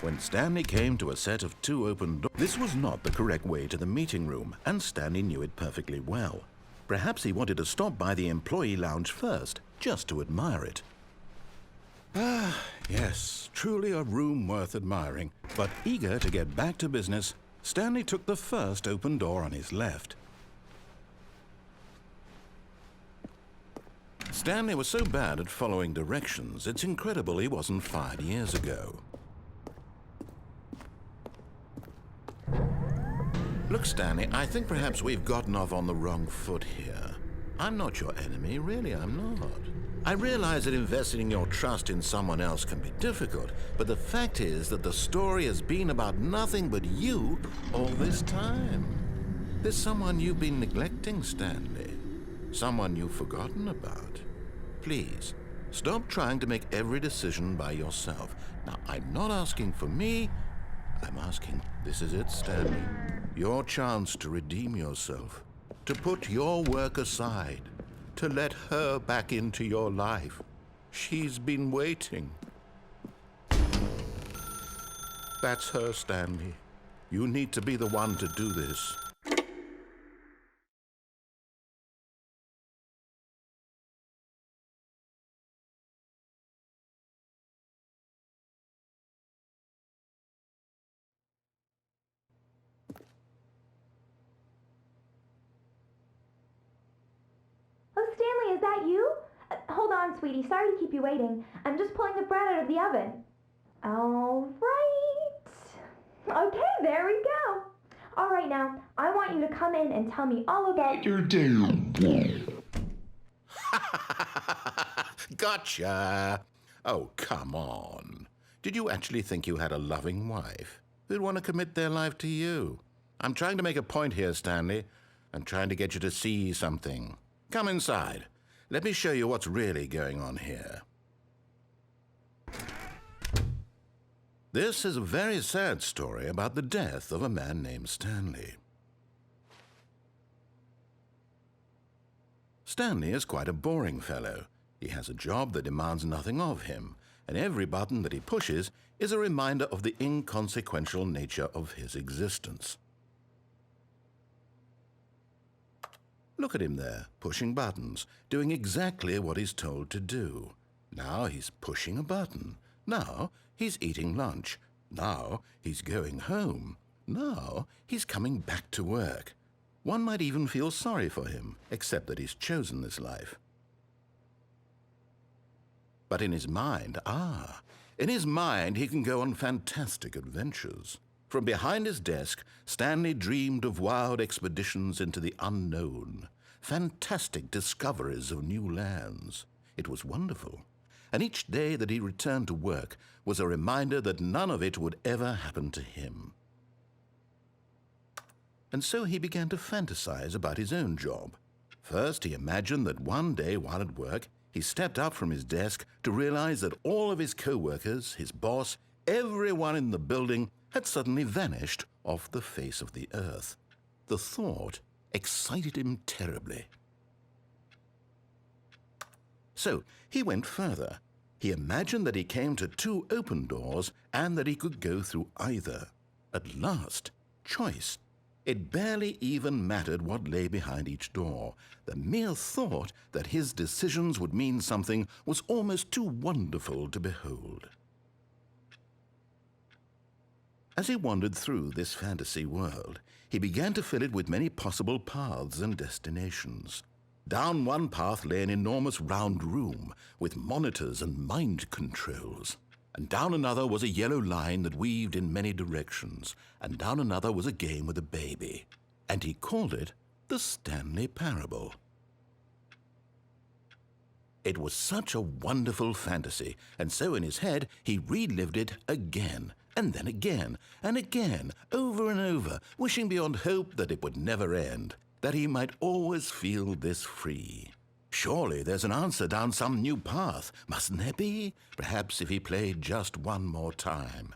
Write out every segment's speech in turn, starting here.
When Stanley came to a set of 2 open doors, this was not the correct way to the meeting room, and Stanley knew it perfectly well. Perhaps he wanted to stop by the employee lounge first, just to admire it. Ah, yes, truly a room worth admiring. But eager to get back to business, Stanley took the first open door on his left. Stanley was so bad at following directions, it's incredible he wasn't fired years ago. Look, Stanley, I think perhaps we've gotten off on the wrong foot here. I'm not your enemy, really, I'm not. I realize that investing your trust in someone else can be difficult, but the fact is that the story has been about nothing but you all this time. There's someone you've been neglecting, Stanley. Someone you've forgotten about. Please, stop trying to make every decision by yourself. Now, I'm not asking for me, I'm asking, this is it, Stanley. Your chance to redeem yourself, to put your work aside, to let her back into your life. She's been waiting. That's her, Stanley. You need to be the one to do this. Oh, Stanley, is that you? Hold on, sweetie. Sorry to keep you waiting. I'm just pulling the bread out of the oven. All right. Okay, there we go. All right, now, I want you to come in and tell me all about your day. Gotcha. Oh, come on. Did you actually think you had a loving wife who'd want to commit their life to you? I'm trying to make a point here, Stanley. I'm trying to get you to see something. Come inside. Let me show you what's really going on here. This is a very sad story about the death of a man named Stanley. Stanley is quite a boring fellow. He has a job that demands nothing of him, and every button that he pushes is a reminder of the inconsequential nature of his existence. Look at him there, pushing buttons, doing exactly what he's told to do. Now he's pushing a button. Now he's eating lunch. Now he's going home. Now he's coming back to work. One might even feel sorry for him, except that he's chosen this life. But in his mind, in his mind he can go on fantastic adventures. From behind his desk, Stanley dreamed of wild expeditions into the unknown, fantastic discoveries of new lands. It was wonderful, and each day that he returned to work was a reminder that none of it would ever happen to him. And so he began to fantasize about his own job. First, he imagined that one day while at work, he stepped up from his desk to realize that all of his co-workers, his boss, everyone in the building had suddenly vanished off the face of the earth. The thought excited him terribly. So he went further. He imagined that he came to 2 open doors and that he could go through either. At last, choice. It barely even mattered what lay behind each door. The mere thought that his decisions would mean something was almost too wonderful to behold. As he wandered through this fantasy world, he began to fill it with many possible paths and destinations. Down one path lay an enormous round room with monitors and mind controls. And down another was a yellow line that weaved in many directions. And down another was a game with a baby. And he called it the Stanley Parable. It was such a wonderful fantasy, and so in his head he relived it again, and then again, and again, over and over, wishing beyond hope that it would never end, that he might always feel this free. Surely there's an answer down some new path, mustn't there be? Perhaps if he played just one more time.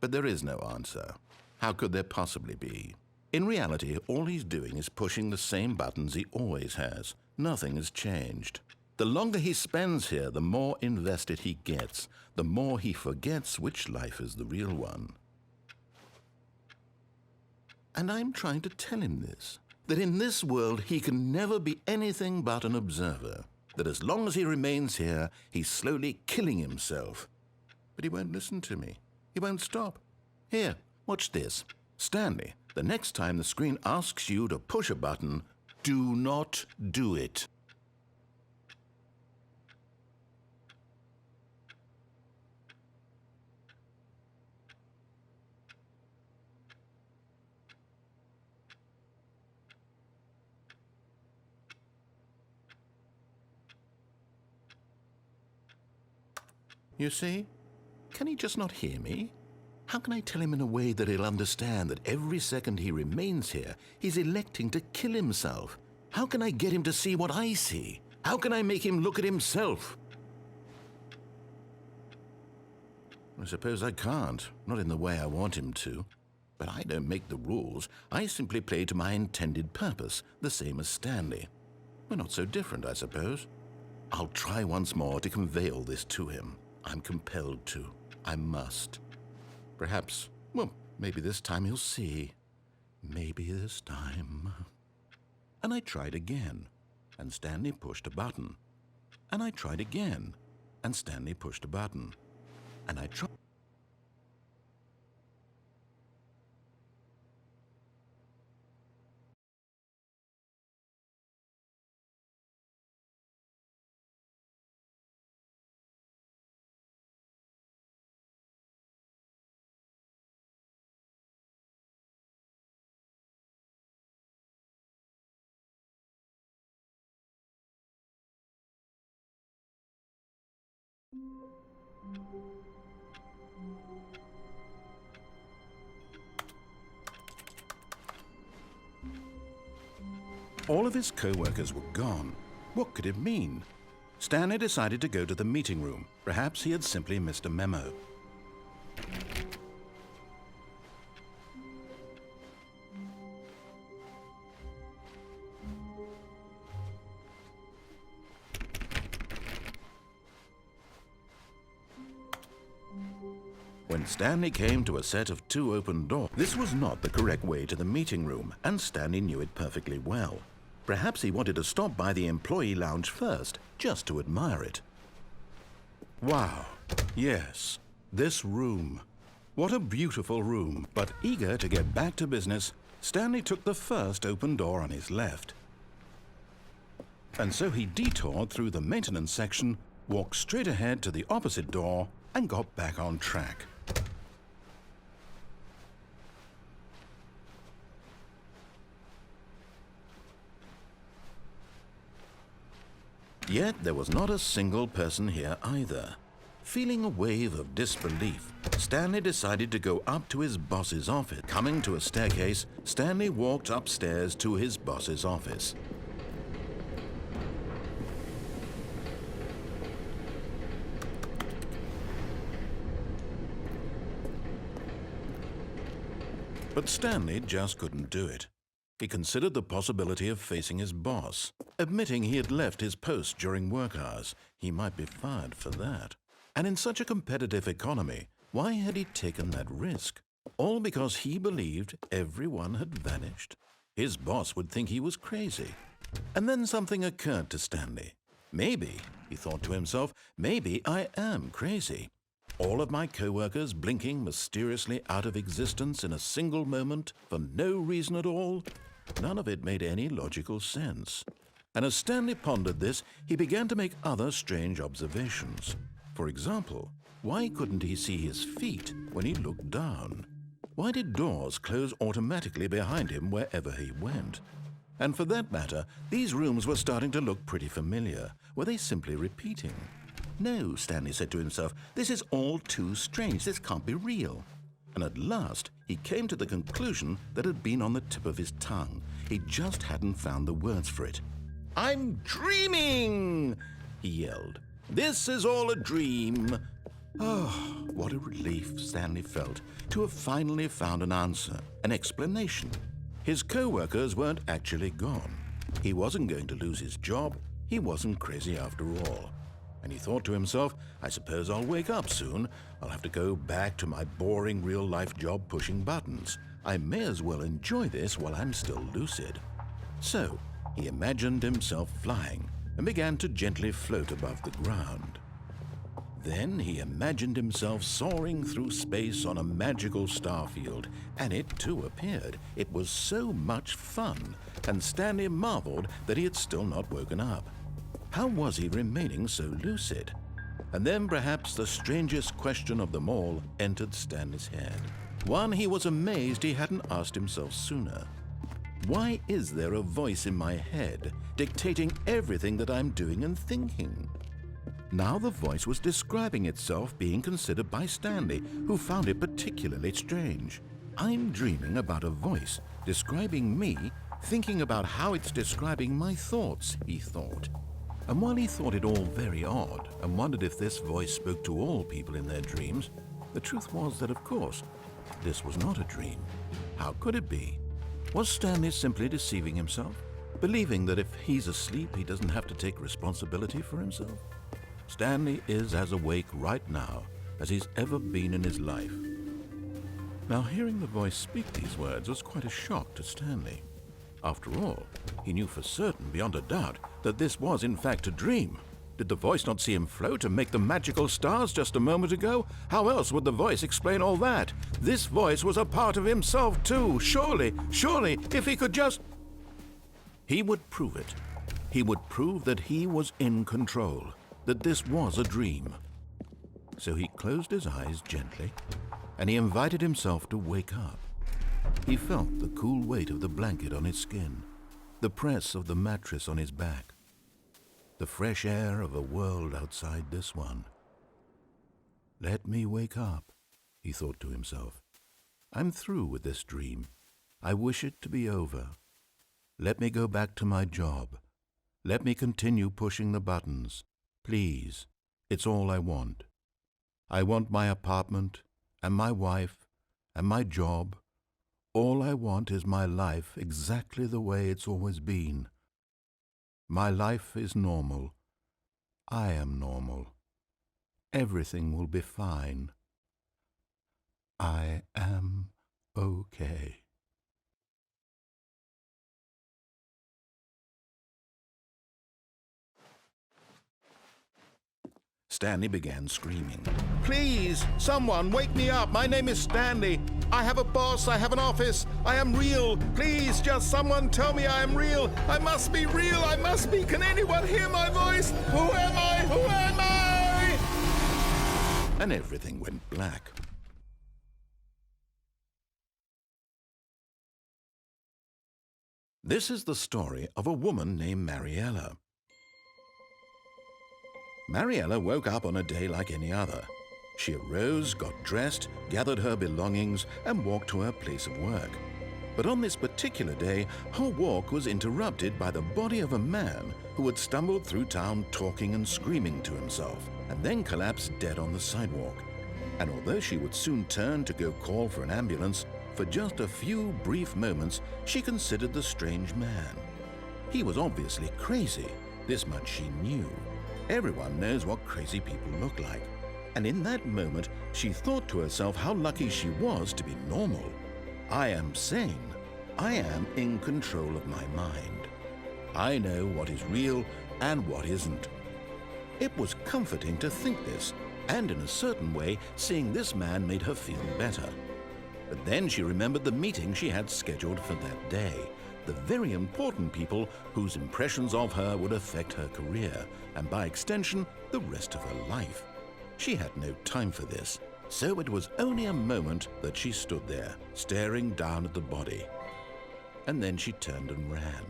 But there is no answer. How could there possibly be? In reality, all he's doing is pushing the same buttons he always has. Nothing has changed. The longer he spends here, the more invested he gets, the more he forgets which life is the real one. And I'm trying to tell him this, that in this world he can never be anything but an observer, that as long as he remains here, he's slowly killing himself. But he won't listen to me. He won't stop. Here, watch this. Stanley, the next time the screen asks you to push a button, do not do it. You see? Can he just not hear me? How can I tell him in a way that he'll understand that every second he remains here, he's electing to kill himself? How can I get him to see what I see? How can I make him look at himself? I suppose I can't, not in the way I want him to. But I don't make the rules. I simply play to my intended purpose, the same as Stanley. We're not so different, I suppose. I'll try once more to convey all this to him. I'm compelled to. I must. Perhaps, well, maybe this time he'll see. Maybe this time. And I tried again, and Stanley pushed a button. And I tried again, and Stanley pushed a button. And I tried. All of his co-workers were gone. What could it mean? Stanley decided to go to the meeting room. Perhaps he had simply missed a memo. When Stanley came to a set of 2 open doors, this was not the correct way to the meeting room, and Stanley knew it perfectly well. Perhaps he wanted to stop by the employee lounge first, just to admire it. Wow, yes, this room. What a beautiful room. But eager to get back to business, Stanley took the first open door on his left. And so he detoured through the maintenance section, walked straight ahead to the opposite door, and got back on track. Yet there was not a single person here either. Feeling a wave of disbelief, Stanley decided to go up to his boss's office. Coming to a staircase, Stanley walked upstairs to his boss's office. But Stanley just couldn't do it. He considered the possibility of facing his boss. Admitting he had left his post during work hours, he might be fired for that. And in such a competitive economy, why had he taken that risk? All because he believed everyone had vanished. His boss would think he was crazy. And then something occurred to Stanley. Maybe, he thought to himself, maybe I am crazy. All of my co-workers blinking mysteriously out of existence in a single moment for no reason at all? None of it made any logical sense. And as Stanley pondered this, he began to make other strange observations. For example, why couldn't he see his feet when he looked down? Why did doors close automatically behind him wherever he went? And for that matter, these rooms were starting to look pretty familiar. Were they simply repeating? No, Stanley said to himself, this is all too strange. This can't be real. And at last, he came to the conclusion that had been on the tip of his tongue. He just hadn't found the words for it. "I'm dreaming!" he yelled. "This is all a dream." Oh, what a relief Stanley felt to have finally found an answer, an explanation. His co-workers weren't actually gone. He wasn't going to lose his job. He wasn't crazy after all. And he thought to himself, I suppose I'll wake up soon. I'll have to go back to my boring real-life job pushing buttons. I may as well enjoy this while I'm still lucid. So he imagined himself flying and began to gently float above the ground. Then he imagined himself soaring through space on a magical starfield, and it too appeared. It was so much fun, and Stanley marveled that he had still not woken up. How was he remaining so lucid? And then perhaps the strangest question of them all entered Stanley's head. One he was amazed he hadn't asked himself sooner. Why is there a voice in my head dictating everything that I'm doing and thinking? Now the voice was describing itself being considered by Stanley, who found it particularly strange. I'm dreaming about a voice describing me, thinking about how it's describing my thoughts, he thought. And while he thought it all very odd and wondered if this voice spoke to all people in their dreams, the truth was that, of course, this was not a dream. How could it be? Was Stanley simply deceiving himself, believing that if he's asleep, he doesn't have to take responsibility for himself? Stanley is as awake right now as he's ever been in his life. Now, hearing the voice speak these words was quite a shock to Stanley. After all, he knew for certain, beyond a doubt, that this was in fact a dream. Did the voice not see him float and make the magical stars just a moment ago? How else would the voice explain all that? This voice was a part of himself too. Surely, if he could just... He would prove it. He would prove that he was in control, that this was a dream. So he closed his eyes gently, and he invited himself to wake up. He felt the cool weight of the blanket on his skin, the press of the mattress on his back, the fresh air of a world outside this one. Let me wake up, he thought to himself. I'm through with this dream. I wish it to be over. Let me go back to my job. Let me continue pushing the buttons. Please, it's all I want. I want my apartment and my wife and my job. All I want is my life exactly the way it's always been. My life is normal. I am normal. Everything will be fine. I am okay. Stanley began screaming. Please, someone, wake me up. My name is Stanley. I have a boss. I have an office. I am real. Please, just someone tell me I am real. I must be real. I must be. Can anyone hear my voice? Who am I? Who am I? And everything went black. This is the story of a woman named Mariella. Mariella woke up on a day like any other. She arose, got dressed, gathered her belongings, and walked to her place of work. But on this particular day, her walk was interrupted by the body of a man who had stumbled through town talking and screaming to himself, and then collapsed dead on the sidewalk. And although she would soon turn to go call for an ambulance, for just a few brief moments, she considered the strange man. He was obviously crazy. This much she knew. Everyone knows what crazy people look like. And in that moment, she thought to herself how lucky she was to be normal. I am sane. I am in control of my mind. I know what is real and what isn't. It was comforting to think this, and in a certain way, seeing this man made her feel better. But then she remembered the meeting she had scheduled for that day. The very important people whose impressions of her would affect her career, and by extension, the rest of her life. She had no time for this, so it was only a moment that she stood there, staring down at the body. And then she turned and ran.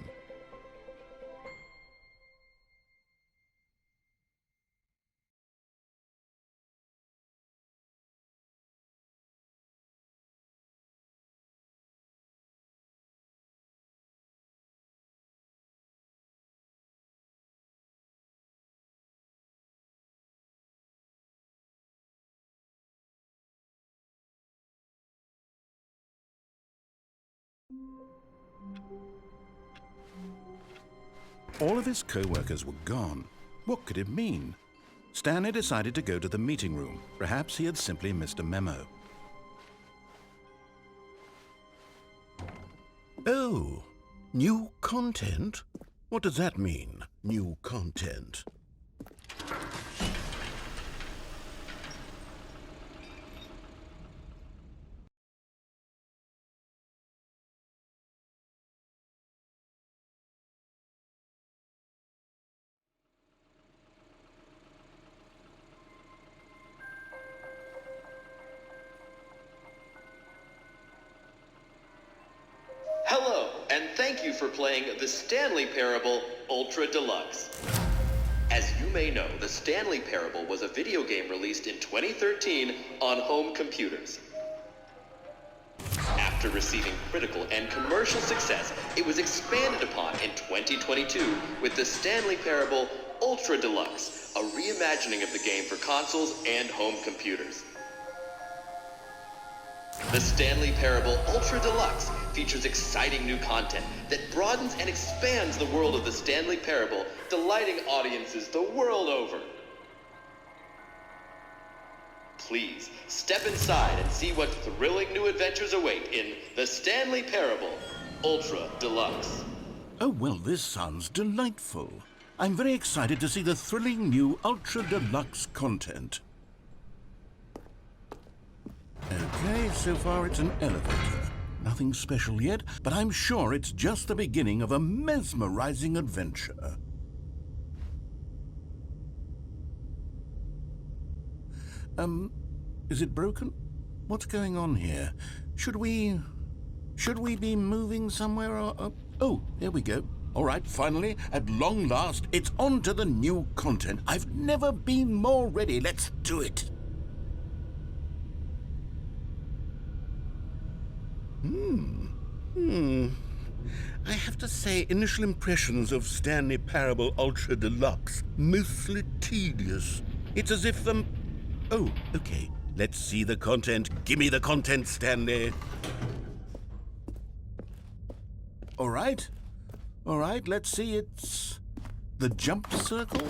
All of his co-workers were gone. What could it mean? Stanley decided to go to the meeting room. Perhaps he had simply missed a memo. Oh, new content? What does that mean, new content? Hello, and thank you for playing the Stanley Parable Ultra Deluxe. As you may know, the Stanley Parable was a video game released in 2013 on home computers. After receiving critical and commercial success, it was expanded upon in 2022 with the Stanley Parable Ultra Deluxe, a reimagining of the game for consoles and home computers. The Stanley Parable Ultra Deluxe features exciting new content that broadens and expands the world of the Stanley Parable, delighting audiences the world over. Please, step inside and see what thrilling new adventures await in the Stanley Parable Ultra Deluxe. Oh, well, this sounds delightful. I'm very excited to see the thrilling new Ultra Deluxe content. Okay, so far it's an elevator. Nothing special yet, but I'm sure it's just the beginning of a mesmerizing adventure. Is it broken? What's going on here? Should we be moving somewhere or... Oh, here we go. All right, finally, at long last, it's on to the new content. I've never been more ready. Let's do it. I have to say, initial impressions of Stanley Parable Ultra Deluxe, mostly tedious. It's as if Oh, okay. Let's see the content. Give me the content, Stanley. All right, let's see. It's the jump circle.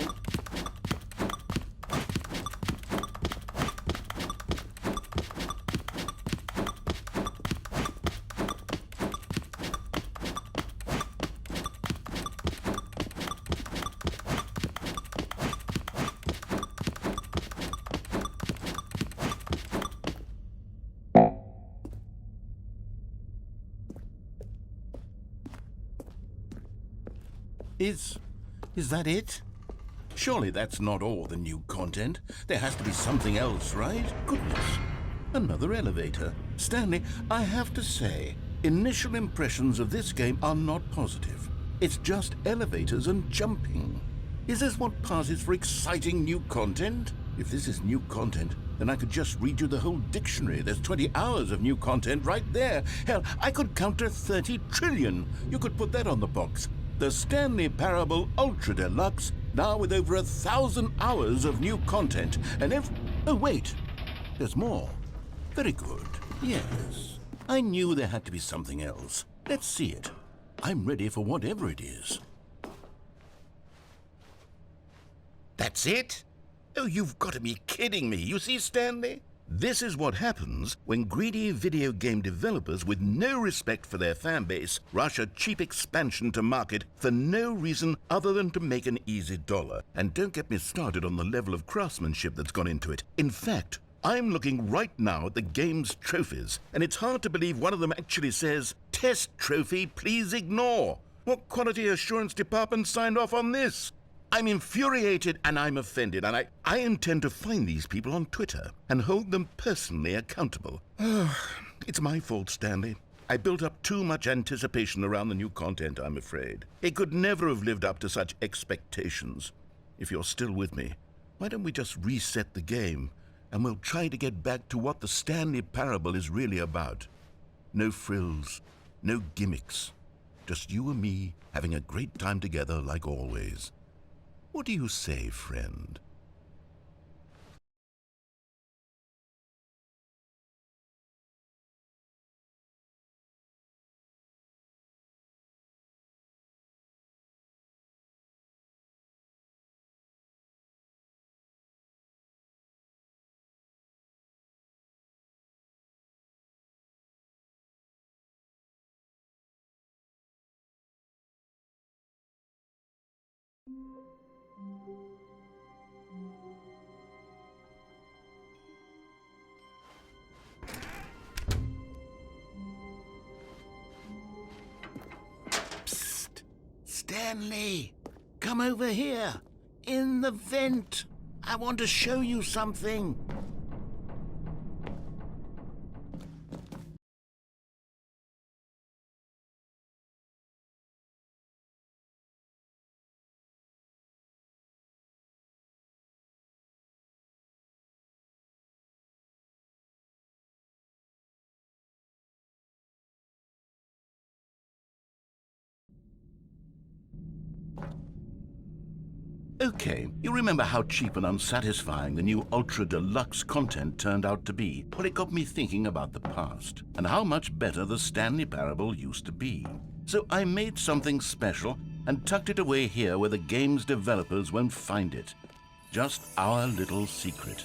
Is that it? Surely that's not all the new content. There has to be something else, right? Goodness. Another elevator. Stanley, I have to say, initial impressions of this game are not positive. It's just elevators and jumping. Is this what passes for exciting new content? If this is new content, then I could just read you the whole dictionary. There's 20 hours of new content right there. Hell, I could count to 30 trillion. You could put that on the box. The Stanley Parable Ultra Deluxe, now with over 1,000 hours of new content. And oh, wait. There's more. Very good. Yes. I knew there had to be something else. Let's see it. I'm ready for whatever it is. That's it? Oh, you've got to be kidding me. You see, Stanley? This is what happens when greedy video game developers with no respect for their fan base rush a cheap expansion to market for no reason other than to make an easy dollar. And don't get me started on the level of craftsmanship that's gone into it. In fact, I'm looking right now at the game's trophies, and it's hard to believe one of them actually says, "Test trophy, please ignore." What quality assurance department signed off on this? I'm infuriated and I'm offended, and I intend to find these people on Twitter and hold them personally accountable. It's my fault, Stanley. I built up too much anticipation around the new content, I'm afraid. It could never have lived up to such expectations. If you're still with me, why don't we just reset the game and we'll try to get back to what the Stanley Parable is really about. No frills, no gimmicks. Just you and me having a great time together like always. What do you say, friend? Psst! Stanley! Come over here! In the vent! I want to show you something! Okay, you remember how cheap and unsatisfying the new Ultra Deluxe content turned out to be? Well, it got me thinking about the past and how much better the Stanley Parable used to be. So I made something special and tucked it away here where the game's developers won't find it. Just our little secret.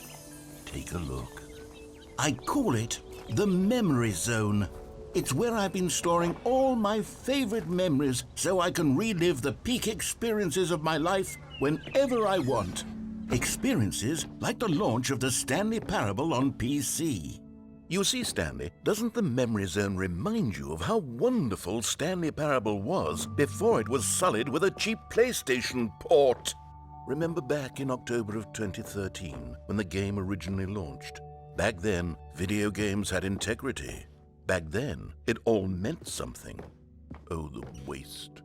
Take a look. I call it the Memory Zone. It's where I've been storing all my favorite memories so I can relive the peak experiences of my life whenever I want. Experiences like the launch of the Stanley Parable on PC. You see, Stanley, doesn't the Memory Zone remind you of how wonderful Stanley Parable was before it was sullied with a cheap PlayStation port? Remember back in October of 2013 when the game originally launched? Back then, video games had integrity. Back then, it all meant something. Oh, the waste.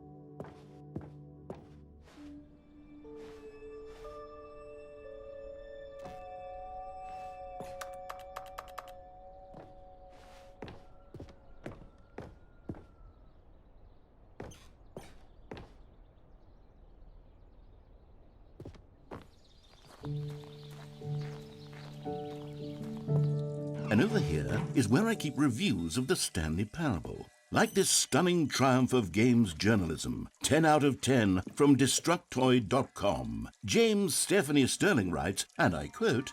And over here is where I keep reviews of the Stanley Parable. Like this stunning triumph of games journalism, 10 out of 10 from Destructoid.com. James Stephanie Sterling writes, and I quote,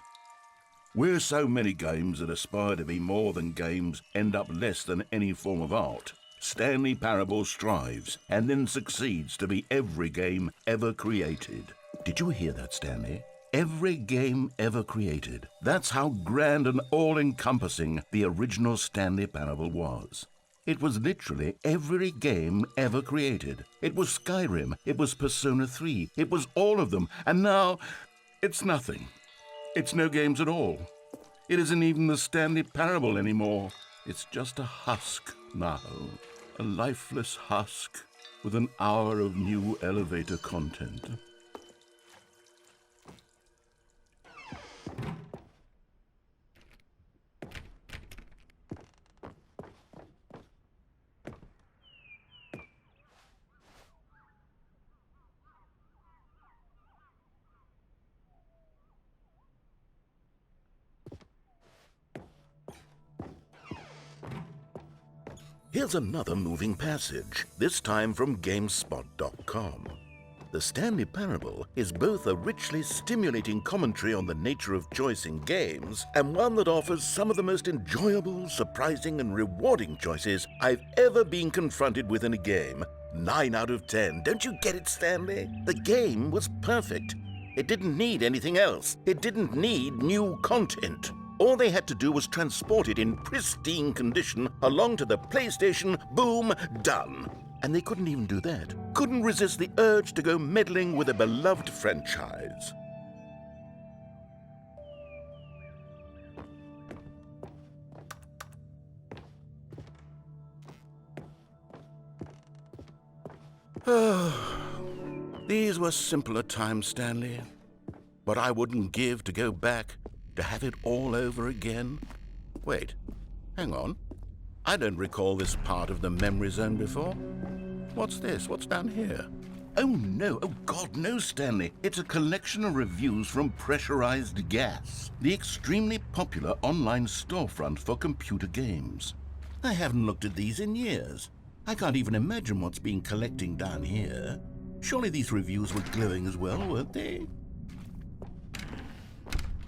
"Where so many games that aspire to be more than games end up less than any form of art, Stanley Parable strives and then succeeds to be every game ever created." Did you hear that, Stanley? Every game ever created. That's how grand and all-encompassing the original Stanley Parable was. It was literally every game ever created. It was Skyrim, it was Persona 3, it was all of them, and now it's nothing. It's no games at all. It isn't even the Stanley Parable anymore. It's just a husk now, a lifeless husk with an hour of new elevator content. Here's another moving passage, this time from GameSpot.com. The Stanley Parable is both a richly stimulating commentary on the nature of choice in games and one that offers some of the most enjoyable, surprising, and rewarding choices I've ever been confronted with in a game. 9 out of 10. Don't you get it, Stanley? The game was perfect. It didn't need anything else. It didn't need new content. All they had to do was transport it in pristine condition along to the PlayStation, boom, done. And they couldn't even do that. Couldn't resist the urge to go meddling with a beloved franchise. These were simpler times, Stanley. What I wouldn't give to go back, to have it all over again. Wait, hang on. I don't recall this part of the Memory Zone before. What's this? What's down here? Oh no, oh God, no, Stanley. It's a collection of reviews from Pressurized Gas, the extremely popular online storefront for computer games. I haven't looked at these in years. I can't even imagine what's been collecting down here. Surely these reviews were glowing as well, weren't they?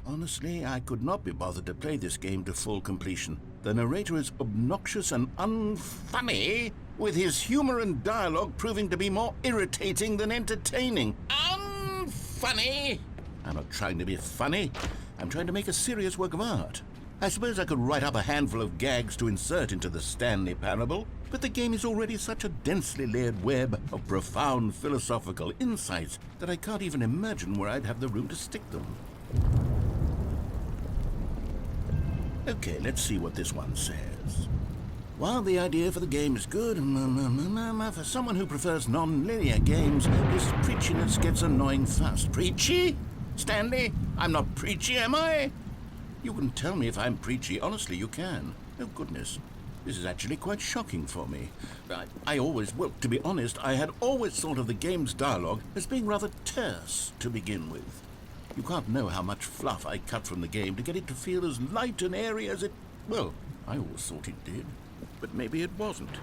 Honestly, I could not be bothered to play this game to full completion. The narrator is obnoxious and unfunny, with his humor and dialogue proving to be more irritating than entertaining. funny. I'm not trying to be funny. I'm trying to make a serious work of art. I suppose I could write up a handful of gags to insert into the Stanley Parable, but the game is already such a densely layered web of profound philosophical insights that I can't even imagine where I'd have the room to stick them. Okay, let's see what this one says. While the idea for the game is good, for someone who prefers non-linear games, this preachiness gets annoying fast. Preachy? Stanley, I'm not preachy, am I? You can tell me if I'm preachy. Honestly, you can. Oh, goodness. This is actually quite shocking for me. Well, to be honest, I had always thought of the game's dialogue as being rather terse to begin with. You can't know how much fluff I cut from the game to get it to feel as light and airy as it... Well, I always thought it did. But maybe it wasn't.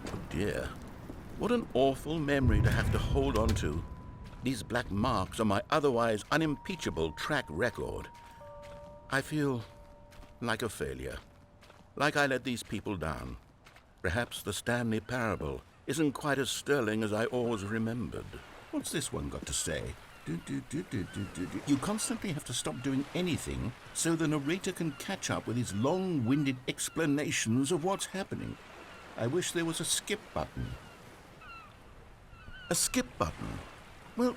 Oh, dear. What an awful memory to have to hold on to. These black marks on my otherwise unimpeachable track record. I feel like a failure. Like I let these people down. Perhaps the Stanley Parable isn't quite as sterling as I always remembered. What's this one got to say? You constantly have to stop doing anything so the narrator can catch up with his long-winded explanations of what's happening. I wish there was a skip button. A skip button? Well,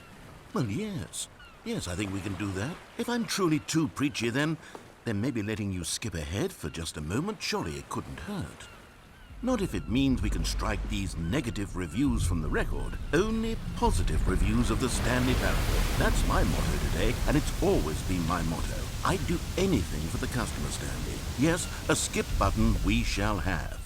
yes. Yes, I think we can do that. If I'm truly too preachy, then maybe letting you skip ahead for just a moment, surely it couldn't hurt. Not if it means we can strike these negative reviews from the record. Only positive reviews of the Stanley Parable. That's my motto today, and it's always been my motto. I'd do anything for the customer, Stanley. Yes, a skip button we shall have.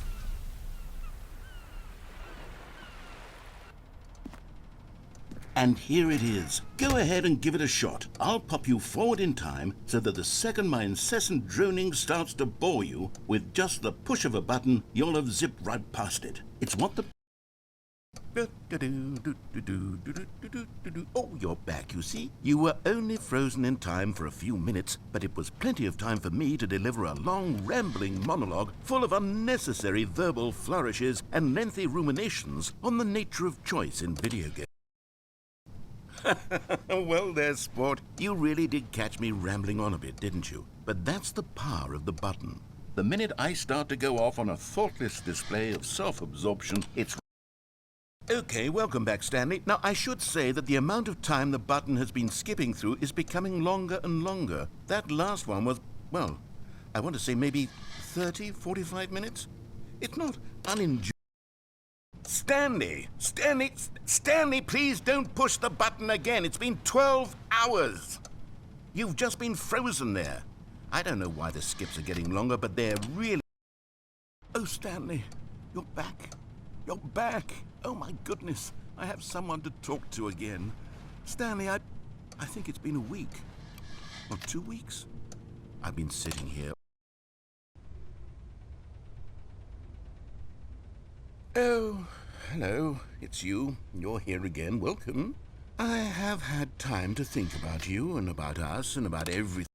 And here it is. Go ahead and give it a shot. I'll pop you forward in time so that the second my incessant droning starts to bore you, with just the push of a button, you'll have zipped right past it. It's what the... Oh, you're back, you see. You were only frozen in time for a few minutes, but it was plenty of time for me to deliver a long, rambling monologue full of unnecessary verbal flourishes and lengthy ruminations on the nature of choice in video games. Well there, sport. You really did catch me rambling on a bit, didn't you? But that's the power of the button. The minute I start to go off on a thoughtless display of self-absorption, it's... Okay, welcome back, Stanley. Now, I should say that the amount of time the button has been skipping through is becoming longer and longer. That last one was, well, I want to say maybe 30, 45 minutes? It's not unenjoyable. Stanley, please don't push the button again. It's been 12 hours. You've just been frozen there. I don't know why the skips are getting longer, but they're really... Oh, Stanley, you're back. You're back. Oh, my goodness. I have someone to talk to again. Stanley, I think it's been a week. Or 2 weeks. I've been sitting here. Oh, hello, it's you. You're here again. Welcome. I have had time to think about you and about us and about everything.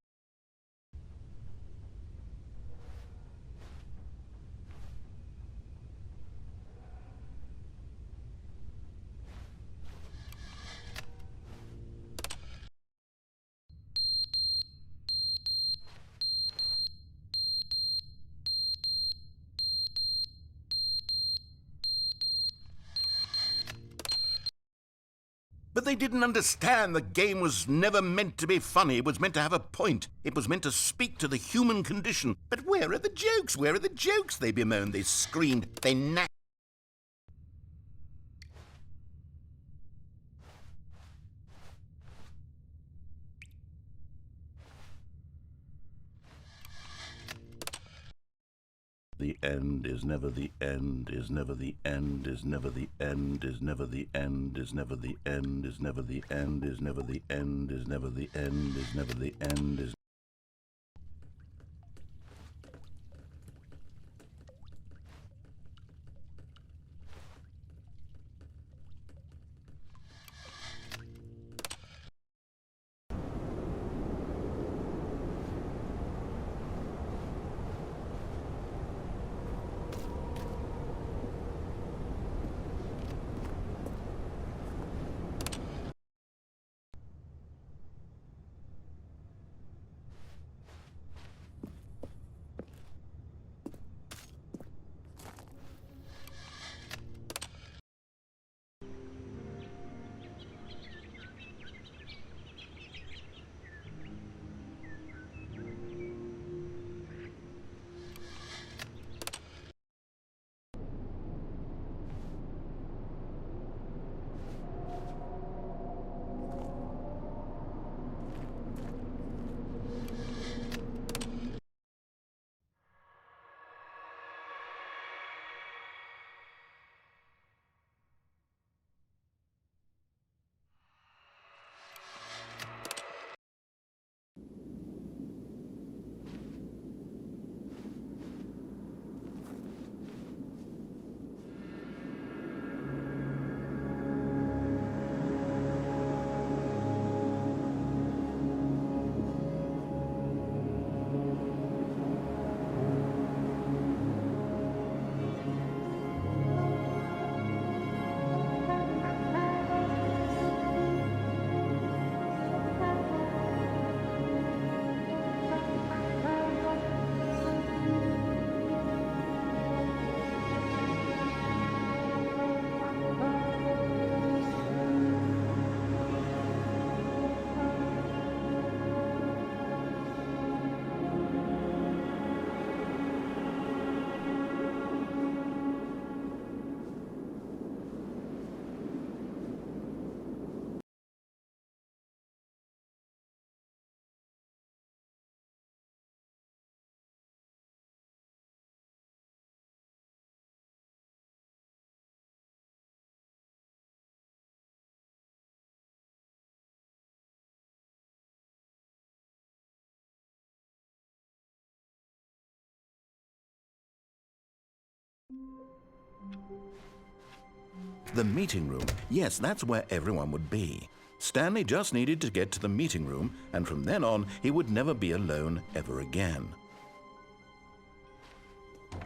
But they didn't understand the game was never meant to be funny. It was meant to have a point. It was meant to speak to the human condition. But where are the jokes? Where are the jokes? They bemoaned, they screamed, they knacked. The end is never the end, is never the end, is never the end, is never the end, is never the end, is never the end, is never the end, is never the end, is never the end, is... The meeting room. Yes, that's where everyone would be. Stanley just needed to get to the meeting room, and from then on, he would never be alone ever again.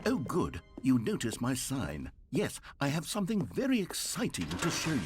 Oh, good. You noticed my sign. Yes, I have something very exciting to show you.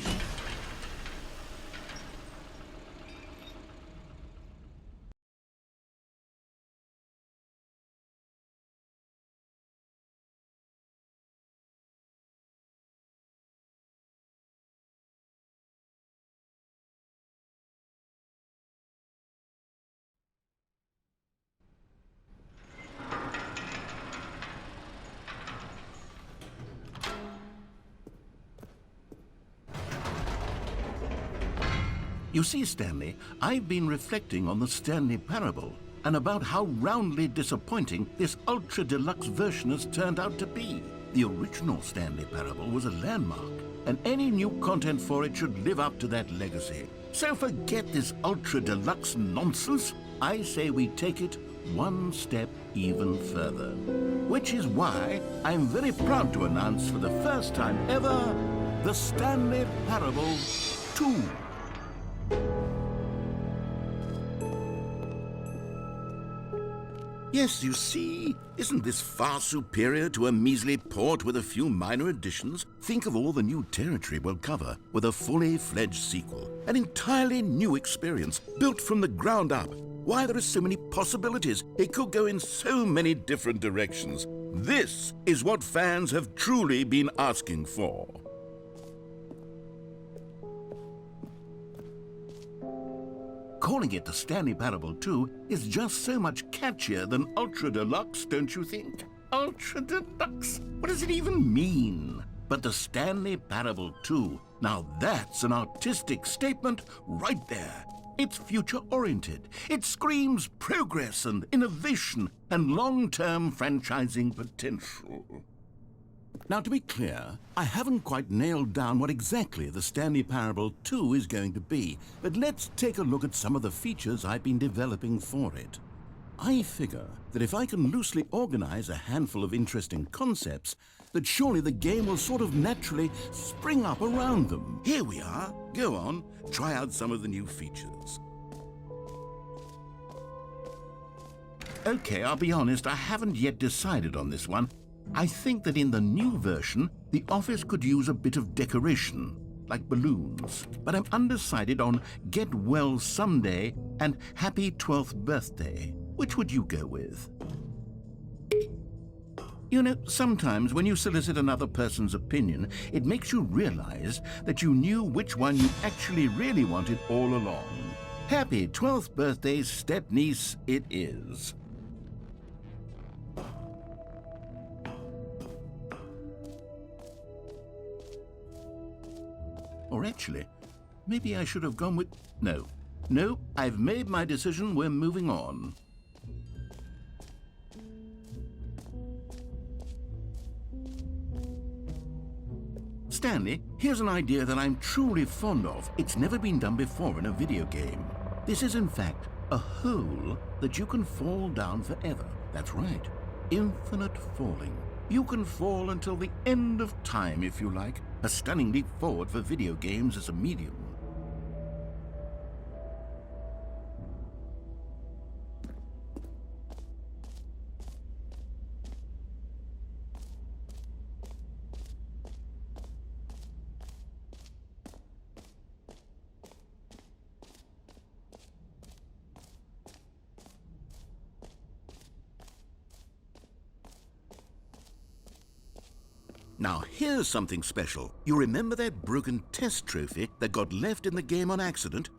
You see, Stanley, I've been reflecting on the Stanley Parable and about how roundly disappointing this ultra-deluxe version has turned out to be. The original Stanley Parable was a landmark, and any new content for it should live up to that legacy. So forget this ultra-deluxe nonsense. I say we take it one step even further. Which is why I'm very proud to announce for the first time ever, the Stanley Parable 2. Yes, you see, isn't this far superior to a measly port with a few minor additions? Think of all the new territory we'll cover with a fully fledged sequel. An entirely new experience, built from the ground up. Why, there are so many possibilities. It could go in so many different directions. This is what fans have truly been asking for. Calling it the Stanley Parable 2 is just so much catchier than Ultra Deluxe, don't you think? Ultra Deluxe? What does it even mean? But the Stanley Parable 2, now that's an artistic statement right there. It's future-oriented. It screams progress and innovation and long-term franchising potential. Now, to be clear, I haven't quite nailed down what exactly the Stanley Parable 2 is going to be, but let's take a look at some of the features I've been developing for it. I figure that if I can loosely organize a handful of interesting concepts, that surely the game will sort of naturally spring up around them. Here we are. Go on, try out some of the new features. Okay, I'll be honest, I haven't yet decided on this one. I think that in the new version, the office could use a bit of decoration, like balloons. But I'm undecided on Get Well Someday and Happy 12th Birthday. Which would you go with? You know, sometimes when you solicit another person's opinion, it makes you realize that you knew which one you actually really wanted all along. Happy 12th birthday, step-niece, it is. Or actually, maybe I should have gone with... No, I've made my decision, we're moving on. Stanley, here's an idea that I'm truly fond of. It's never been done before in a video game. This is, in fact, a hole that you can fall down forever. That's right, infinite falling. You can fall until the end of time, if you like. A stunning leap forward for video games as a medium. Now, here's something special. You remember that broken test trophy that got left in the game on accident?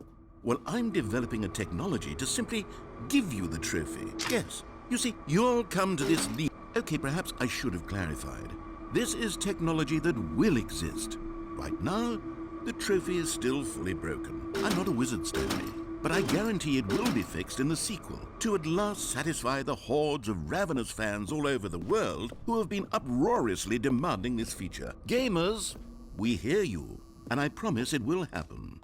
Well, I'm developing a technology to simply give you the trophy. Yes, you see, you'll come to this leap. Okay, perhaps I should have clarified. This is technology that will exist. Right now, the trophy is still fully broken. I'm not a wizard, Stanley, but I guarantee it will be fixed in the sequel to at last satisfy the hordes of ravenous fans all over the world who have been uproariously demanding this feature. Gamers, we hear you, and I promise it will happen.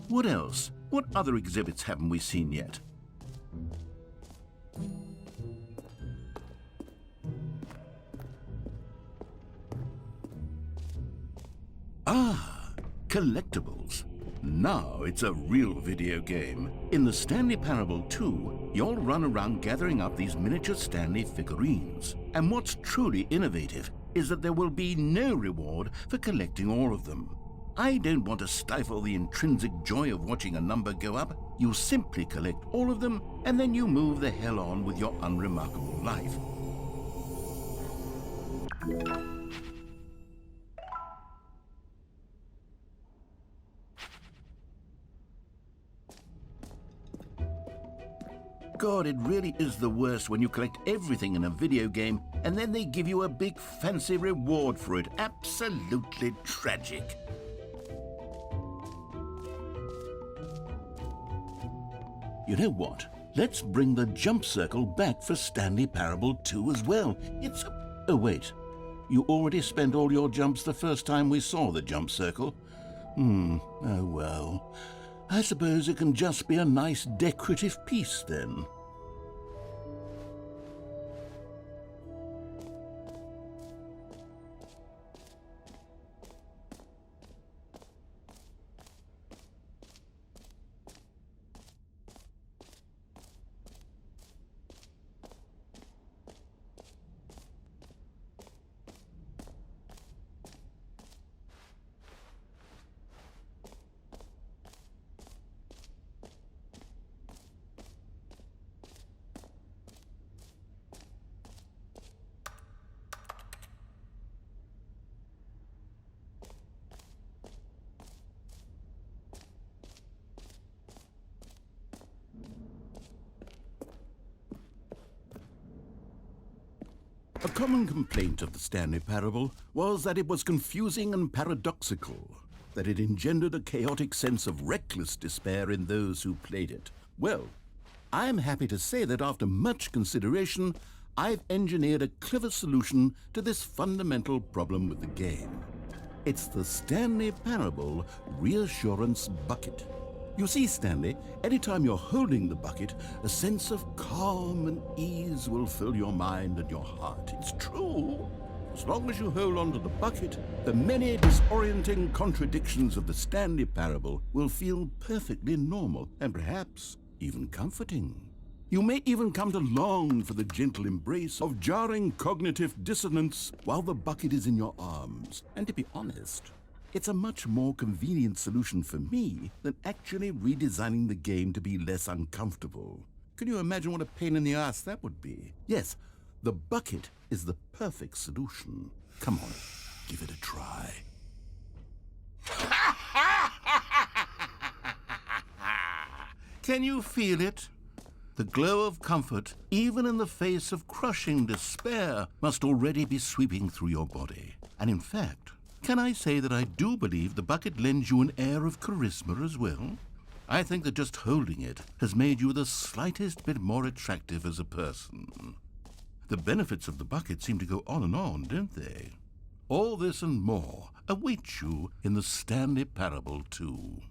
What else? What other exhibits haven't we seen yet? collectibles. Now it's a real video game. In the Stanley Parable 2, you'll run around gathering up these miniature Stanley figurines. And what's truly innovative is that there will be no reward for collecting all of them. I don't want to stifle the intrinsic joy of watching a number go up. You simply collect all of them, and then you move the hell on with your unremarkable life. God, it really is the worst when you collect everything in a video game and then they give you a big fancy reward for it. Absolutely tragic. You know what? Let's bring the jump circle back for Stanley Parable 2 as well. It's a... Oh, wait. You already spent all your jumps the first time we saw the jump circle? Oh well. I suppose it can just be a nice decorative piece then. A common complaint of the Stanley Parable was that it was confusing and paradoxical, that it engendered a chaotic sense of reckless despair in those who played it. Well, I'm happy to say that after much consideration, I've engineered a clever solution to this fundamental problem with the game. It's the Stanley Parable Reassurance Bucket. You see, Stanley, anytime you're holding the bucket, a sense of calm and ease will fill your mind and your heart. It's true. As long as you hold on to the bucket, the many disorienting contradictions of the Stanley Parable will feel perfectly normal and perhaps even comforting. You may even come to long for the gentle embrace of jarring cognitive dissonance while the bucket is in your arms. And to be honest, it's a much more convenient solution for me than actually redesigning the game to be less uncomfortable. Can you imagine what a pain in the ass that would be? Yes, the bucket is the perfect solution. Come on, give it a try. Can you feel it? The glow of comfort, even in the face of crushing despair, must already be sweeping through your body. And in fact, can I say that I do believe the bucket lends you an air of charisma as well? I think that just holding it has made you the slightest bit more attractive as a person. The benefits of the bucket seem to go on, don't they? All this and more await you in the Stanley Parable 2.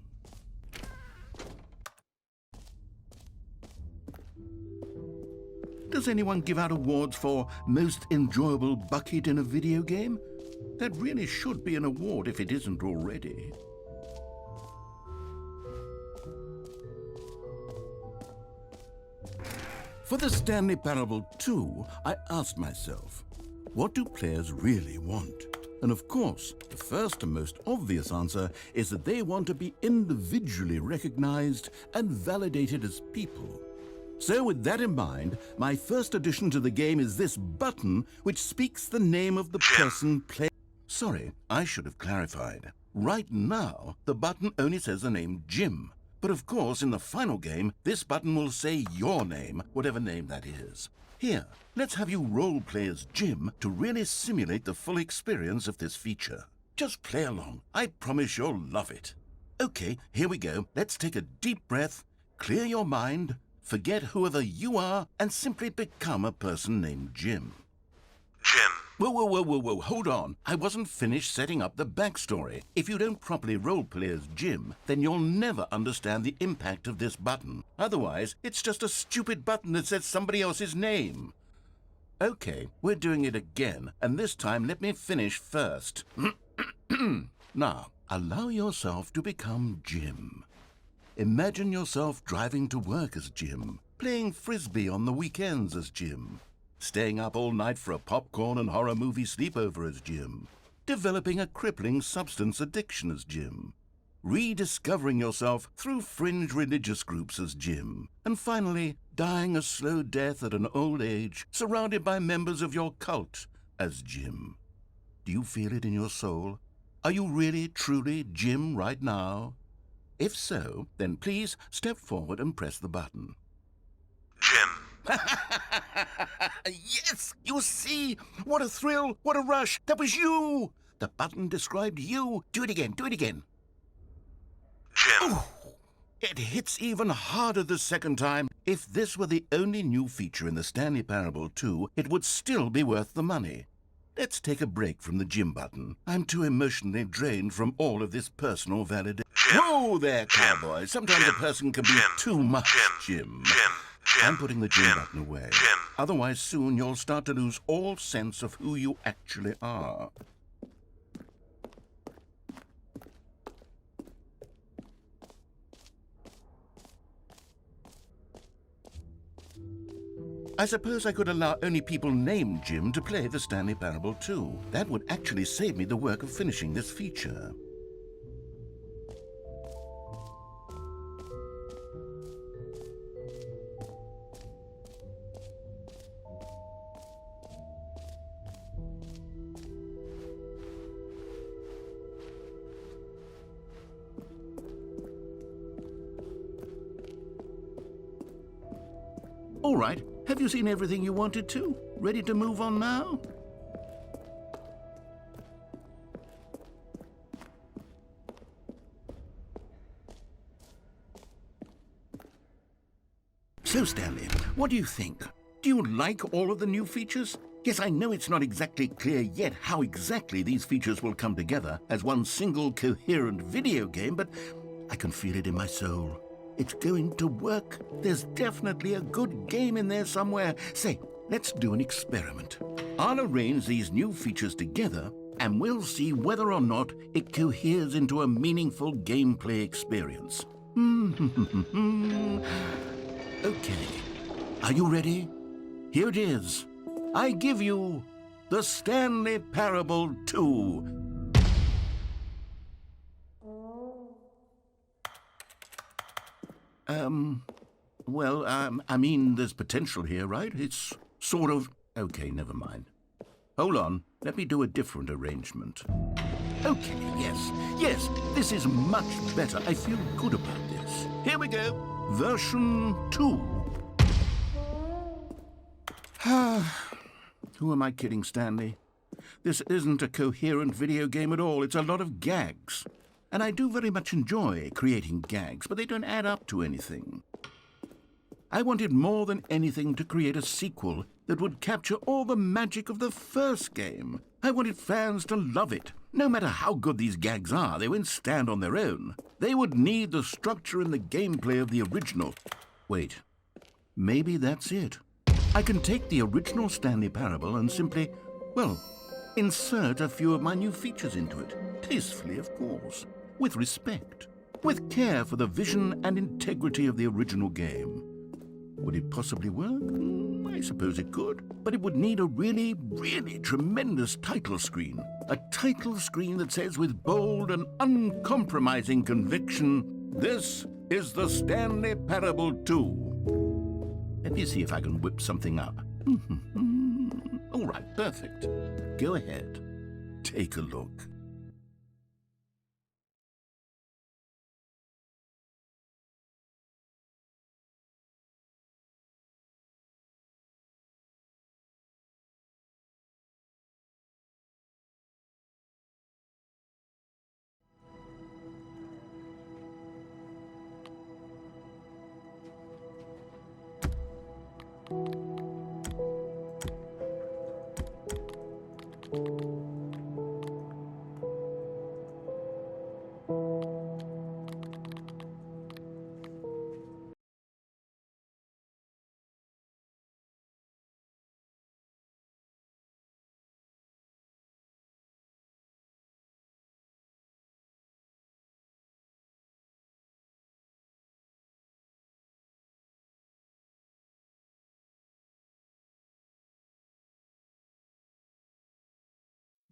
Does anyone give out awards for most enjoyable bucket in a video game? That really should be an award if it isn't already. For the Stanley Parable 2, I asked myself, what do players really want? And of course, the first and most obvious answer is that they want to be individually recognized and validated as people. So with that in mind, my first addition to the game is this button which speaks the name of the person playing. Sorry, I should have clarified. Right now, the button only says the name Jim. But of course, in the final game, this button will say your name, whatever name that is. Here, let's have you role-play as Jim to really simulate the full experience of this feature. Just play along. I promise you'll love it. Okay, here we go. Let's take a deep breath, clear your mind, forget whoever you are, and simply become a person named Jim. Jim. Whoa, hold on. I wasn't finished setting up the backstory. If you don't properly roleplay as Jim, then you'll never understand the impact of this button. Otherwise, it's just a stupid button that says somebody else's name. Okay, we're doing it again, and this time let me finish first. Now, Allow yourself to become Jim. Imagine yourself driving to work as Jim, playing frisbee on the weekends as Jim, staying up all night for a popcorn and horror movie sleepover as Jim, developing a crippling substance addiction as Jim, rediscovering yourself through fringe religious groups as Jim, and finally dying a slow death at an old age surrounded by members of your cult as Jim. Do you feel it in your soul? Are you really, truly Jim right now? If so, then please step forward and press the button. Jim. Yes! You see? What a thrill! What a rush! That was you! The button described you. Do it again. Do it again. Jim. Ooh, it hits even harder the second time. If this were the only new feature in the Stanley Parable 2, it would still be worth the money. Let's take a break from the Jim button. I'm too emotionally drained from all of this personal validation. Whoa there, cowboy. Sometimes a person can be too much, Jim. I'm putting the Jim button away. Otherwise, soon you'll start to lose all sense of who you actually are. I suppose I could allow only people named Jim to play the Stanley Parable 2. That would actually save me the work of finishing this feature. All right. Have you seen everything you wanted to? Ready to move on now? So, Stanley, what do you think? Do you like all of the new features? Yes, I know it's not exactly clear yet how exactly these features will come together as one single coherent video game, but I can feel it in my soul. It's going to work. There's definitely a good game in there somewhere. Say, let's do an experiment. I'll arrange these new features together, and we'll see whether or not it coheres into a meaningful gameplay experience. Okay. Are you ready? Here it is. I give you the Stanley Parable 2. I mean, there's potential here, right? It's sort of... Okay, never mind. Hold on, let me do a different arrangement. Okay, yes, this is much better. I feel good about this. Here we go. Version 2. Who am I kidding, Stanley? This isn't a coherent video game at all. It's a lot of gags. And I do very much enjoy creating gags, but they don't add up to anything. I wanted more than anything to create a sequel that would capture all the magic of the first game. I wanted fans to love it. No matter how good these gags are, they won't stand on their own. They would need the structure and the gameplay of the original. Wait, maybe that's it. I can take the original Stanley Parable and simply, well, insert a few of my new features into it. Tastefully, of course. With respect. With care for the vision and integrity of the original game. Would it possibly work? I suppose it could. But it would need a really, really tremendous title screen. A title screen that says with bold and uncompromising conviction, "This is the Stanley Parable 2. Let me see if I can whip something up. All right, perfect. Go ahead. Take a look.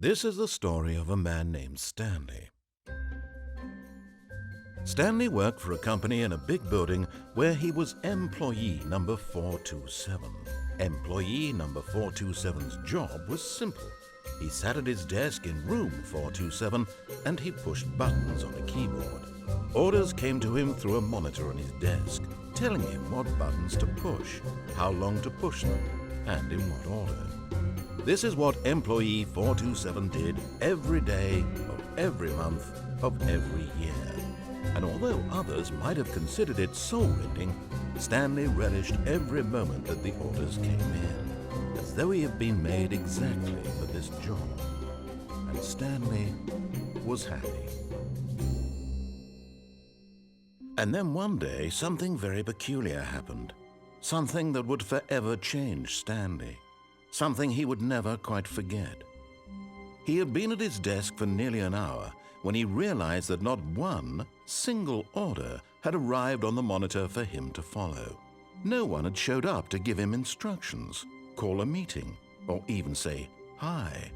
This is the story of a man named Stanley. Stanley worked for a company in a big building where he was employee number 427. Employee number 427's job was simple. He sat at his desk in room 427 and he pushed buttons on a keyboard. Orders came to him through a monitor on his desk, telling him what buttons to push, how long to push them, and in what order. This is what employee 427 did every day of every month of every year. And although others might have considered it soul-rending, Stanley relished every moment that the orders came in, as though he had been made exactly for this job. And Stanley was happy. And then one day, something very peculiar happened. Something that would forever change Stanley. Something he would never quite forget. He had been at his desk for nearly an hour when he realized that not one single order had arrived on the monitor for him to follow. No one had showed up to give him instructions, call a meeting, or even say hi.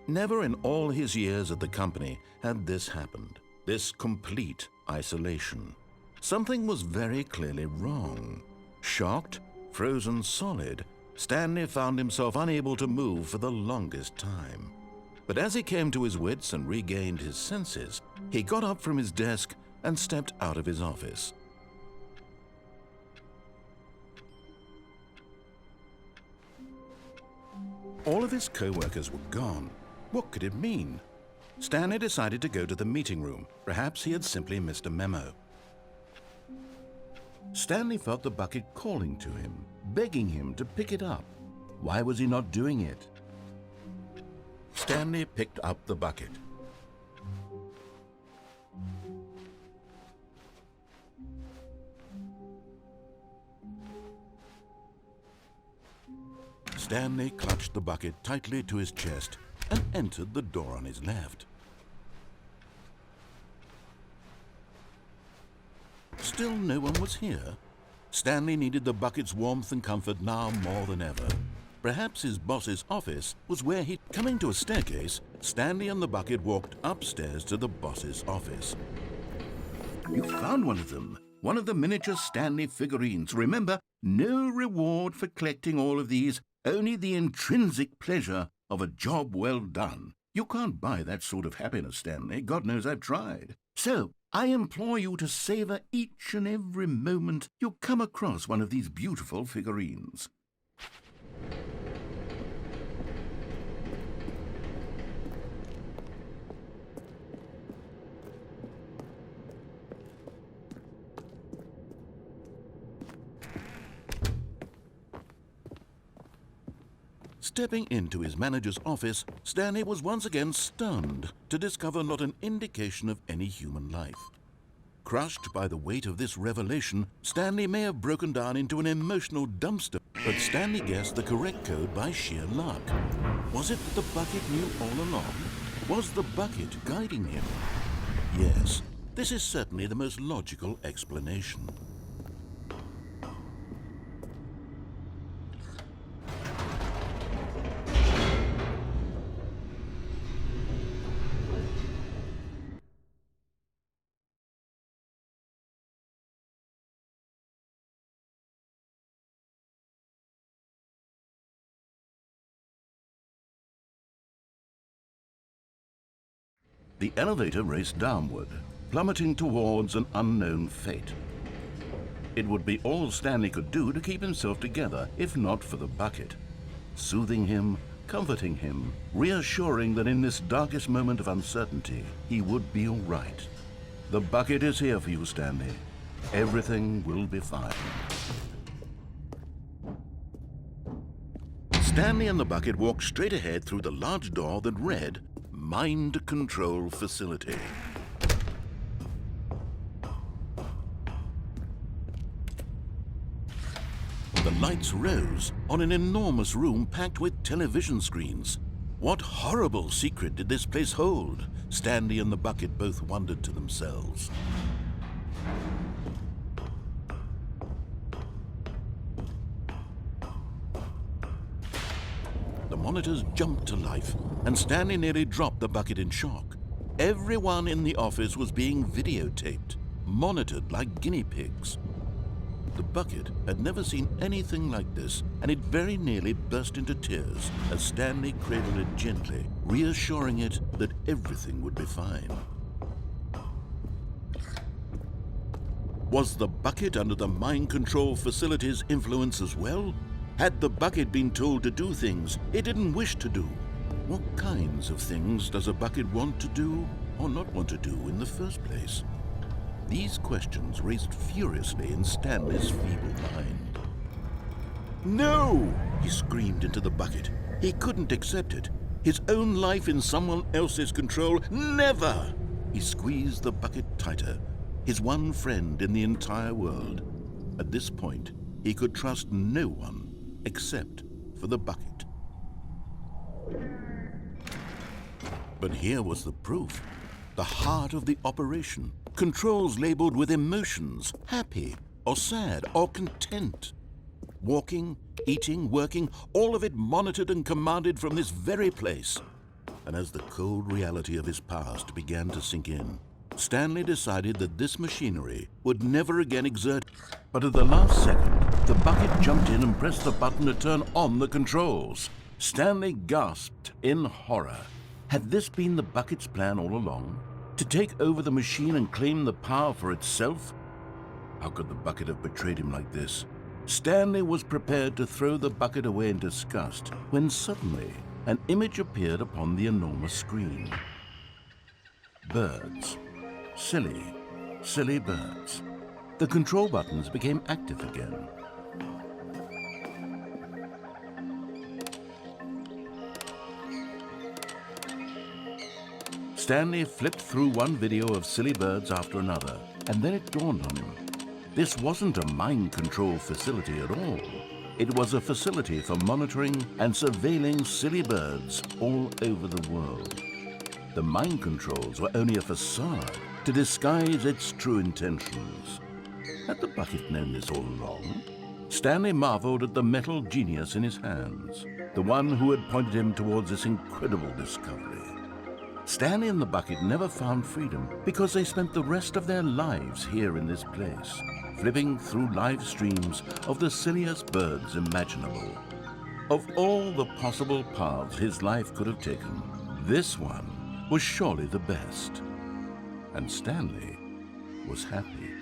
Never in all his years at the company had this happened, this complete isolation. Something was very clearly wrong. Shocked, frozen solid, Stanley found himself unable to move for the longest time. But as he came to his wits and regained his senses, he got up from his desk and stepped out of his office. All of his co-workers were gone. What could it mean? Stanley decided to go to the meeting room. Perhaps he had simply missed a memo. Stanley felt the bucket calling to him, begging him to pick it up. Why was he not doing it? Stanley picked up the bucket. Stanley clutched the bucket tightly to his chest and entered the door on his left. Still no one was here. Stanley needed the bucket's warmth and comfort now more than ever. Perhaps his boss's office was where he... Coming to a staircase, Stanley and the bucket walked upstairs to the boss's office. You found one of them. One of the miniature Stanley figurines. Remember, no reward for collecting all of these, only the intrinsic pleasure of a job well done. You can't buy that sort of happiness, Stanley. God knows I've tried. So, I implore you to savor each and every moment you come across one of these beautiful figurines. Stepping into his manager's office, Stanley was once again stunned to discover not an indication of any human life. Crushed by the weight of this revelation, Stanley may have broken down into an emotional dumpster, but Stanley guessed the correct code by sheer luck. Was it the bucket knew all along? Was the bucket guiding him? Yes, this is certainly the most logical explanation. The elevator raced downward, plummeting towards an unknown fate. It would be all Stanley could do to keep himself together, if not for the bucket. Soothing him, comforting him, reassuring that in this darkest moment of uncertainty, he would be all right. The bucket is here for you, Stanley. Everything will be fine. Stanley and the bucket walked straight ahead through the large door that read, Mind Control Facility. The lights rose on an enormous room packed with television screens. What horrible secret did this place hold? Stanley and the bucket both wondered to themselves. The monitors jumped to life, and Stanley nearly dropped the bucket in shock. Everyone in the office was being videotaped, monitored like guinea pigs. The bucket had never seen anything like this, and it very nearly burst into tears as Stanley cradled it gently, reassuring it that everything would be fine. Was the bucket under the mind control facility's influence as well? Had the bucket been told to do things it didn't wish to do? What kinds of things does a bucket want to do or not want to do in the first place? These questions raced furiously in Stanley's feeble mind. No! He screamed into the bucket. He couldn't accept it. His own life in someone else's control, never! He squeezed the bucket tighter, his one friend in the entire world. At this point, he could trust no one except for the bucket. But here was the proof. The heart of the operation. Controls labeled with emotions, happy or sad or content. Walking, eating, working, all of it monitored and commanded from this very place. And as the cold reality of his past began to sink in, Stanley decided that this machinery would never again exert. But at the last second, the bucket jumped in and pressed the button to turn on the controls. Stanley gasped in horror. Had this been the bucket's plan all along? To take over the machine and claim the power for itself? How could the bucket have betrayed him like this? Stanley was prepared to throw the bucket away in disgust when suddenly an image appeared upon the enormous screen. Birds. Silly, silly birds. The control buttons became active again. Stanley flipped through one video of silly birds after another, and then it dawned on him. This wasn't a mind control facility at all. It was a facility for monitoring and surveilling silly birds all over the world. The mind controls were only a facade to disguise its true intentions. Had the bucket known this all along? Stanley marveled at the metal genius in his hands, the one who had pointed him towards this incredible discovery. Stanley and the bucket never found freedom because they spent the rest of their lives here in this place, flipping through live streams of the silliest birds imaginable. Of all the possible paths his life could have taken, this one was surely the best. And Stanley was happy.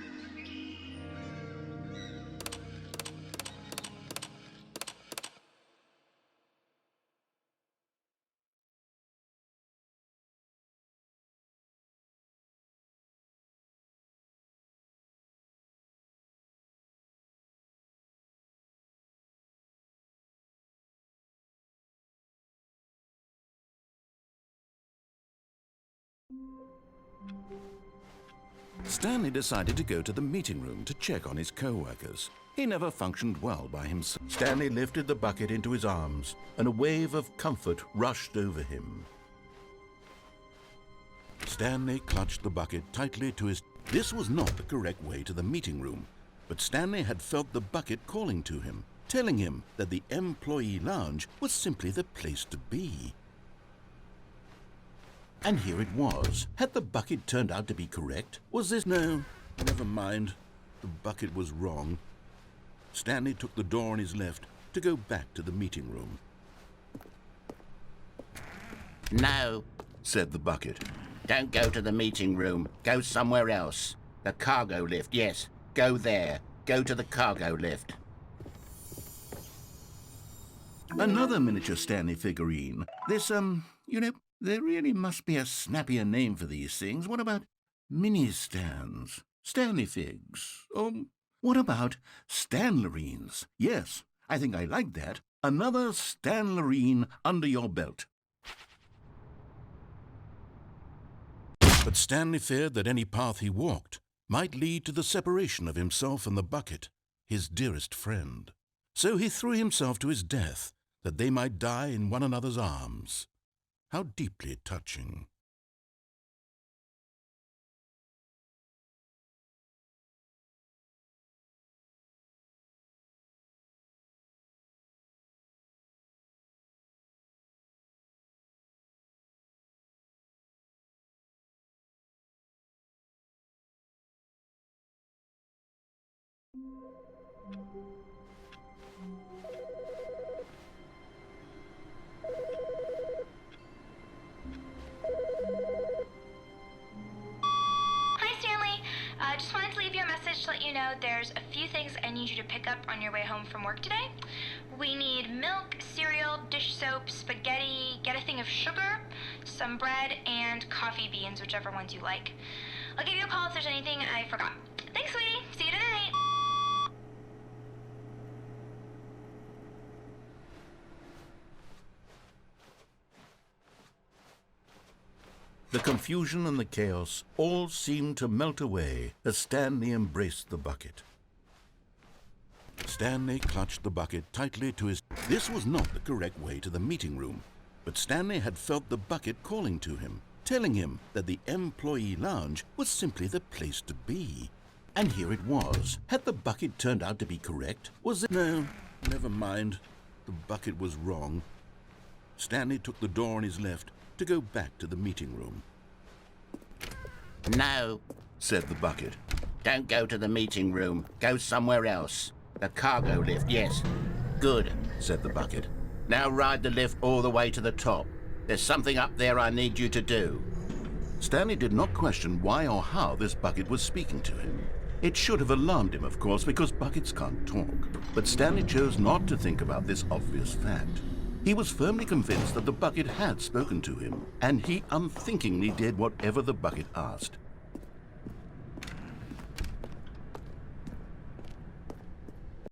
Stanley decided to go to the meeting room to check on his co-workers. He never functioned well by himself. Stanley lifted the bucket into his arms, and a wave of comfort rushed over him. Stanley clutched the bucket tightly to his... This was not the correct way to the meeting room, but Stanley had felt the bucket calling to him, telling him that the employee lounge was simply the place to be. And here it was. Had the bucket turned out to be correct? Was this... No, never mind. The bucket was wrong. Stanley took the door on his left to go back to the meeting room. No, said the bucket. Don't go to the meeting room. Go somewhere else. The cargo lift, yes. Go there. Go to the cargo lift. Another miniature Stanley figurine. This, there really must be a snappier name for these things. What about mini-stands? Stanley figs? What about Stanlerines? Yes, I think I like that. Another Stanlerine under your belt. But Stanley feared that any path he walked might lead to the separation of himself and the bucket, his dearest friend. So he threw himself to his death, that they might die in one another's arms. How deeply touching. Hi, Stanley. Just wanted to leave you a message to let you know there's a few things I need you to pick up on your way home from work today. We need milk, cereal, dish soap, spaghetti, get a thing of sugar, some bread, and coffee beans, whichever ones you like. I'll give you a call if there's anything I forgot. Thanks, sweetie. See you tonight. The confusion and the chaos all seemed to melt away as Stanley embraced the bucket. Stanley clutched the bucket tightly to his... This was not the correct way to the meeting room, but Stanley had felt the bucket calling to him, telling him that the employee lounge was simply the place to be. And here it was. Had the bucket turned out to be correct? Was it... No, never mind. The bucket was wrong. Stanley took the door on his left to go back to the meeting room. No, Said the bucket. don't go to the meeting room. Go somewhere else. The cargo lift, yes. Good. Said the bucket. Now ride the lift all the way to the top. There's something up there I need you to do. Stanley did not question why or how this bucket was speaking to him. It should have alarmed him, of course, because buckets can't talk. But Stanley chose not to think about this obvious fact. He was firmly convinced that the bucket had spoken to him, and he unthinkingly did whatever the bucket asked.